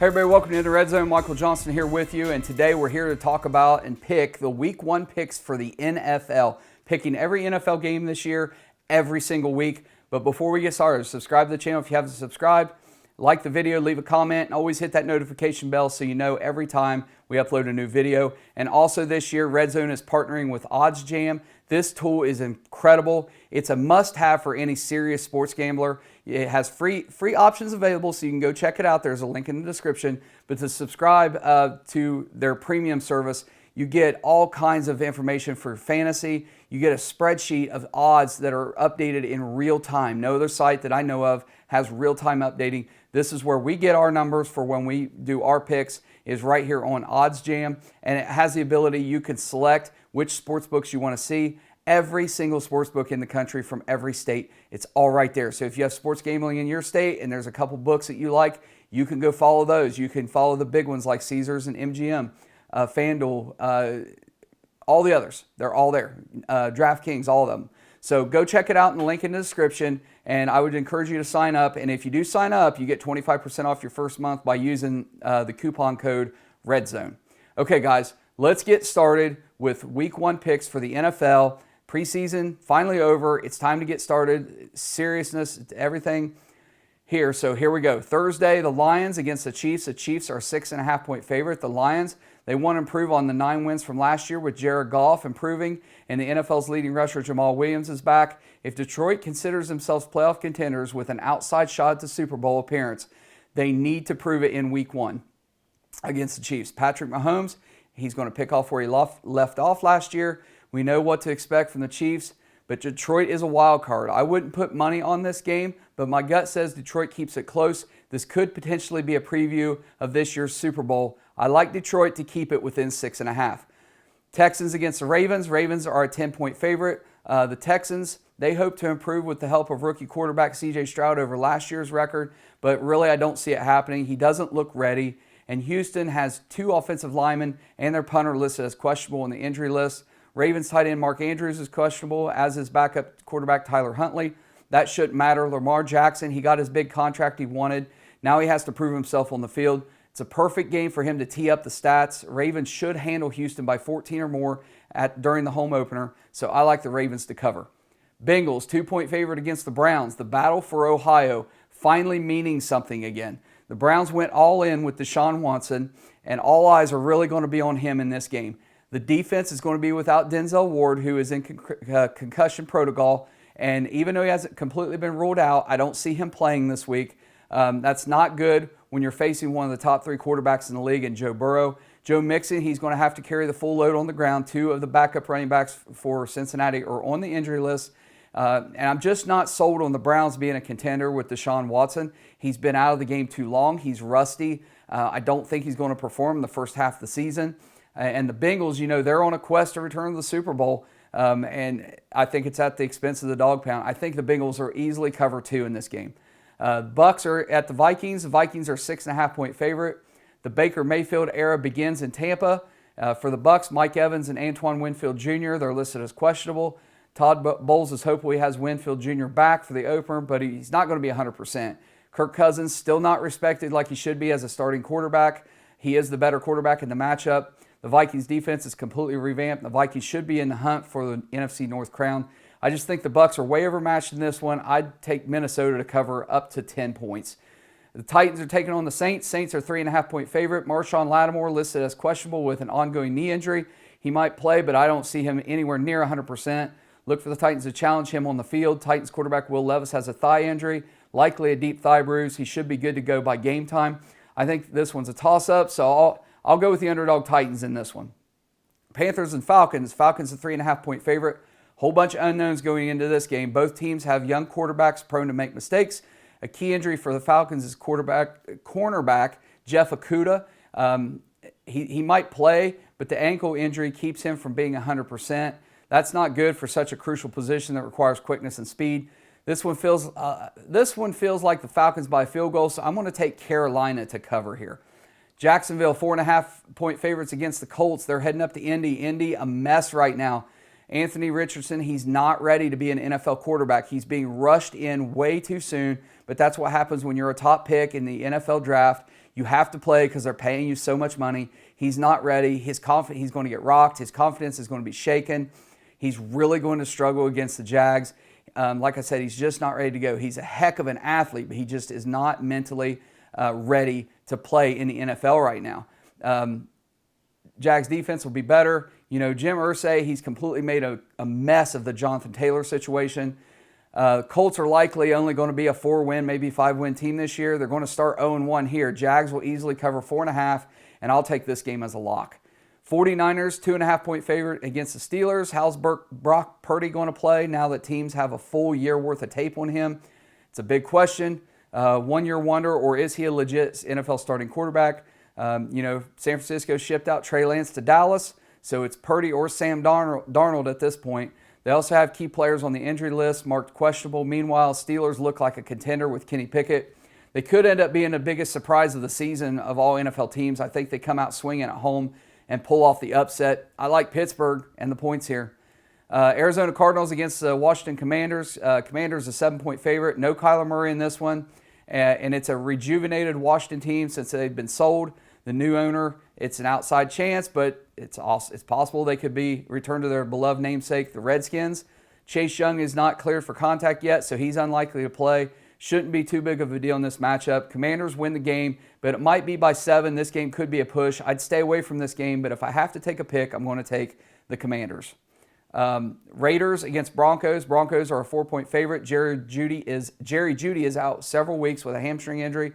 Hey everybody, welcome to the Red Zone. Michael Johnson here with you, and today we're here to talk about and pick the Week 1 picks for the NFL. Picking every NFL game this year, every single week. But before we get started, subscribe to the channel if you haven't subscribed. Like the video, leave a comment, and always hit that notification bell so you know every time we upload a new video. And also this year, Red Zone is partnering with OddsJam. This tool is incredible. It's a must-have for any serious sports gambler. It has free options available, so you can go check it out. There's a link in the description. But to subscribe to their premium service, you get all kinds of information for fantasy. You get a spreadsheet of odds that are updated in real time. No other site that I know of has real-time updating. This is where we get our numbers for when we do our picks, is right here on OddsJam. And it has the ability, you can select which sports books you want to see. Every single sports book in the country from every state, it's all right there. So if you have sports gambling in your state and there's a couple books that you like, you can go follow those. You can follow the big ones like Caesars and MGM, FanDuel, all the others. They're all there. DraftKings, all of them. So go check it out in the link in the description, and I would encourage you to sign up. And if you do sign up, you get 25% off your first month by using the coupon code REDZONE. Okay, guys, let's get started with Week 1 picks for the NFL. Preseason finally over. It's time to get started. Seriousness, everything here. So here we go. Thursday, the Lions against the Chiefs. The Chiefs are 6.5-point favorite. The Lions, they want to improve on the 9 wins from last year with Jared Goff improving, and the NFL's leading rusher Jamal Williams is back. If Detroit considers themselves playoff contenders with an outside shot at the Super Bowl appearance, they need to prove it in Week 1 against the Chiefs. Patrick Mahomes, he's going to pick off where he left off last year. We know what to expect from the Chiefs, but Detroit is a wild card. I wouldn't put money on this game, but my gut says Detroit keeps it close. This could potentially be a preview of this year's Super Bowl. I like Detroit to keep it within 6.5. Texans against the Ravens. Ravens are a 10-point favorite. The Texans, they hope to improve with the help of rookie quarterback C.J. Stroud over last year's record, but really I don't see it happening. He doesn't look ready, and Houston has 2 offensive linemen and their punter listed as questionable in the injury list. Ravens tight end Mark Andrews is questionable, as is backup quarterback Tyler Huntley. That shouldn't matter. Lamar Jackson, he got his big contract he wanted. Now he has to prove himself on the field. It's a perfect game for him to tee up the stats. Ravens should handle Houston by 14 or more during the home opener, so I like the Ravens to cover. Bengals, 2-point favorite against the Browns. The battle for Ohio finally meaning something again. The Browns went all in with Deshaun Watson, and all eyes are really going to be on him in this game. The defense is going to be without Denzel Ward, who is in concussion protocol, and even though he hasn't completely been ruled out, I don't see him playing this week. That's not good when you're facing one of the top 3 quarterbacks in the league in Joe Burrow. Joe Mixon, he's going to have to carry the full load on the ground. 2 of the backup running backs for Cincinnati are on the injury list. And I'm just not sold on the Browns being a contender with Deshaun Watson. He's been out of the game too long. He's rusty. I don't think he's going to perform in the first half of the season. And the Bengals, you know, they're on a quest to return to the Super Bowl. And I think it's at the expense of the dog pound. I think the Bengals are easily cover 2 in this game. Bucks are at the Vikings. The Vikings are 6.5-point favorite. The Baker Mayfield era begins in Tampa. For the Bucks, Mike Evans and Antoine Winfield Jr., they're listed as questionable. Todd Bowles is hopeful he has Winfield Jr. back for the opener, but he's not going to be 100%. Kirk Cousins still not respected like he should be as a starting quarterback. He is the better quarterback in the matchup. The Vikings defense is completely revamped. The Vikings should be in the hunt for the NFC North crown. I just think the Bucks are way overmatched in this one. I'd take Minnesota to cover up to 10 points. The Titans are taking on the Saints. Saints are 3.5-point favorite. Marshawn Lattimore listed as questionable with an ongoing knee injury. He might play, but I don't see him anywhere near 100%. Look for the Titans to challenge him on the field. Titans quarterback Will Levis has a thigh injury, likely a deep thigh bruise. He should be good to go by game time. I think this one's a toss-up, so I'll go with the underdog Titans in this one. Panthers and Falcons. Falcons a 3.5-point favorite. Whole bunch of unknowns going into this game. Both teams have young quarterbacks prone to make mistakes. A key injury for the Falcons is cornerback Jeff Okudah. He might play, but the ankle injury keeps him from being 100%. That's not good for such a crucial position that requires quickness and speed. This one feels like the Falcons by a field goal, so I'm going to take Carolina to cover here. Jacksonville, 4.5-point favorites against the Colts. They're heading up to Indy. Indy, a mess right now. Anthony Richardson, he's not ready to be an NFL quarterback. He's being rushed in way too soon, but that's what happens when you're a top pick in the NFL draft. You have to play because they're paying you so much money. He's not ready. He's going to get rocked. His confidence is going to be shaken. He's really going to struggle against the Jags. Like I said, he's just not ready to go. He's a heck of an athlete, but he just is not mentally ready to play in the NFL right now. Jags defense will be better. You know, Jim Irsay, he's completely made a mess of the Jonathan Taylor situation. Colts are likely only going to be a 4-win, maybe 5-win team this year. They're going to start 0-1 here. Jags will easily cover 4.5, and I'll take this game as a lock. 49ers, 2.5-point favorite against the Steelers. How's Brock Purdy going to play now that teams have a full year worth of tape on him? It's a big question. One-year wonder, or is he a legit NFL starting quarterback? San Francisco shipped out Trey Lance to Dallas, so it's Purdy or Sam Darnold at this point. They also have key players on the injury list marked questionable. Meanwhile, Steelers look like a contender with Kenny Pickett. They could end up being the biggest surprise of the season of all NFL teams. I think they come out swinging at home and pull off the upset. I like Pittsburgh and the points here. Arizona Cardinals against the Washington Commanders. Commanders a 7-point favorite. No Kyler Murray in this one. And it's a rejuvenated Washington team since they've been sold. The new owner, it's an outside chance, but it's possible they could be returned to their beloved namesake, the Redskins. Chase Young is not cleared for contact yet, so he's unlikely to play. Shouldn't be too big of a deal in this matchup. Commanders win the game, but it might be by 7. This game could be a push. I'd stay away from this game, but if I have to take a pick, I'm going to take the Commanders. Raiders against Broncos. Broncos are a 4-point favorite. Jerry Jeudy is out several weeks with a hamstring injury,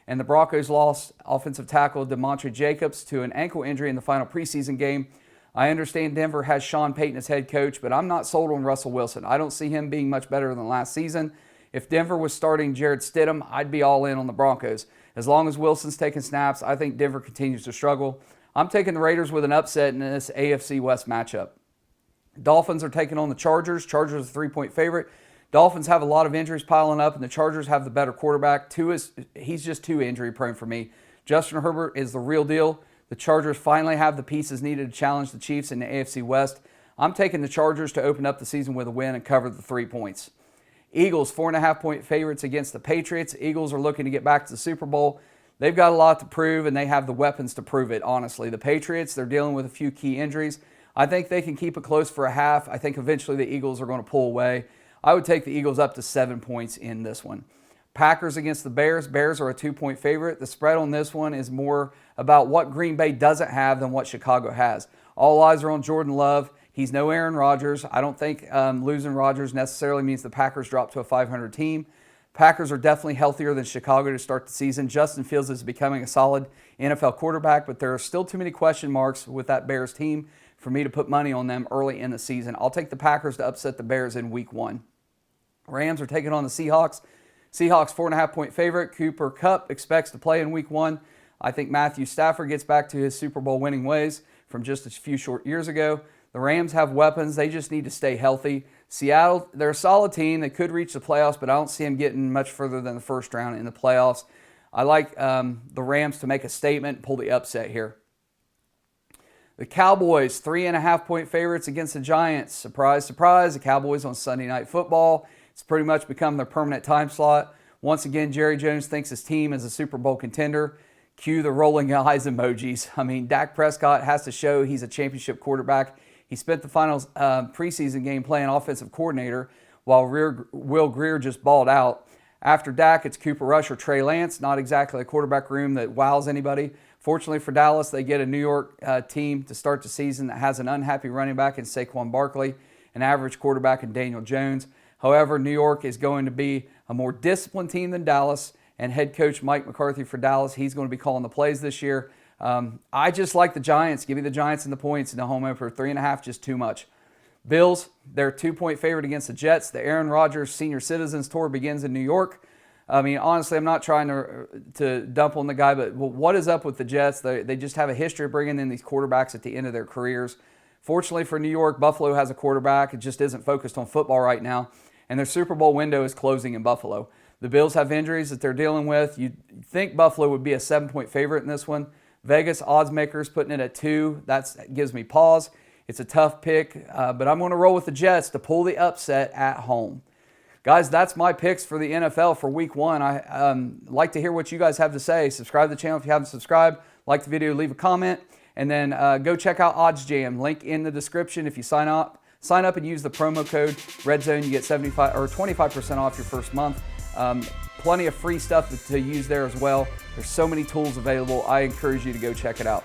and the Broncos lost offensive tackle DeMontre Jacobs to an ankle injury in the final preseason game. I understand Denver has Sean Payton as head coach, but I'm not sold on Russell Wilson. I don't see him being much better than last season. If Denver was starting Jarrett Stidham, I'd be all in on the Broncos. As long as Wilson's taking snaps, I think Denver continues to struggle. I'm taking the Raiders with an upset in this AFC West matchup. Dolphins are taking on the Chargers. Chargers are a 3-point favorite. Dolphins have a lot of injuries piling up, and the Chargers have the better quarterback. He's just too injury prone for me. Justin Herbert is the real deal. The Chargers finally have the pieces needed to challenge the Chiefs in the AFC West. I'm taking the Chargers to open up the season with a win and cover the 3 points. Eagles, 4.5-point favorites against the Patriots. Eagles are looking to get back to the Super Bowl. They've got a lot to prove, and they have the weapons to prove it, honestly. The Patriots, they're dealing with a few key injuries. I think they can keep it close for a half. I think eventually the Eagles are going to pull away. I would take the Eagles up to 7 points in this one. Packers against the Bears. Bears are a 2-point favorite. The spread on this one is more about what Green Bay doesn't have than what Chicago has. All eyes are on Jordan Love. He's no Aaron Rodgers. I don't think losing Rodgers necessarily means the Packers drop to a 500 team. Packers are definitely healthier than Chicago to start the season. Justin Fields is becoming a solid NFL quarterback, but there are still too many question marks with that Bears team for me to put money on them early in the season. I'll take the Packers to upset the Bears in week 1. Rams are taking on the Seahawks. Seahawks 4.5-point favorite. Cooper Kupp expects to play in week 1. I think Matthew Stafford gets back to his Super Bowl winning ways from just a few short years ago. The Rams have weapons. They just need to stay healthy. Seattle, they're a solid team. They could reach the playoffs, but I don't see them getting much further than the first round in the playoffs. I like the Rams to make a statement and pull the upset here. The Cowboys, 3.5-point favorites against the Giants. Surprise, surprise, the Cowboys on Sunday Night Football. It's pretty much become their permanent time slot. Once again, Jerry Jones thinks his team is a Super Bowl contender. Cue the rolling eyes emojis. I mean, Dak Prescott has to show he's a championship quarterback. He spent the final preseason game playing offensive coordinator while Will Grier just balled out. After Dak, it's Cooper Rush or Trey Lance. Not exactly a quarterback room that wows anybody. Fortunately for Dallas, they get a New York team to start the season that has an unhappy running back in Saquon Barkley, an average quarterback in Daniel Jones. However, New York is going to be a more disciplined team than Dallas, and head coach Mike McCarthy for Dallas, he's going to be calling the plays this year. I just like the Giants. Give me the Giants and the points in the home opener. 3.5, just too much. Bills, they're a 2-point favorite against the Jets. The Aaron Rodgers Senior Citizens Tour begins in New York. I mean, honestly, I'm not trying to dump on the guy, but what is up with the Jets? They just have a history of bringing in these quarterbacks at the end of their careers. Fortunately for New York, Buffalo has a quarterback. It just isn't focused on football right now, and their Super Bowl window is closing in Buffalo. The Bills have injuries that they're dealing with. You'd think Buffalo would be a 7-point favorite in this one. Vegas odds makers putting it at 2. That gives me pause. It's a tough pick, but I'm going to roll with the Jets to pull the upset at home. Guys, that's my picks for the NFL for week 1. I like to hear what you guys have to say. Subscribe to the channel if you haven't subscribed. Like the video, leave a comment. And then go check out OddsJam. Link in the description. If you sign up and use the promo code REDZONE, you get 25% off your first month. Plenty of free stuff to use there as well. There's so many tools available. I encourage you to go check it out.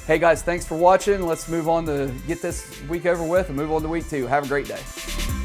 Hey guys, thanks for watching. Let's move on to get this week over with and move on to week 2. Have a great day.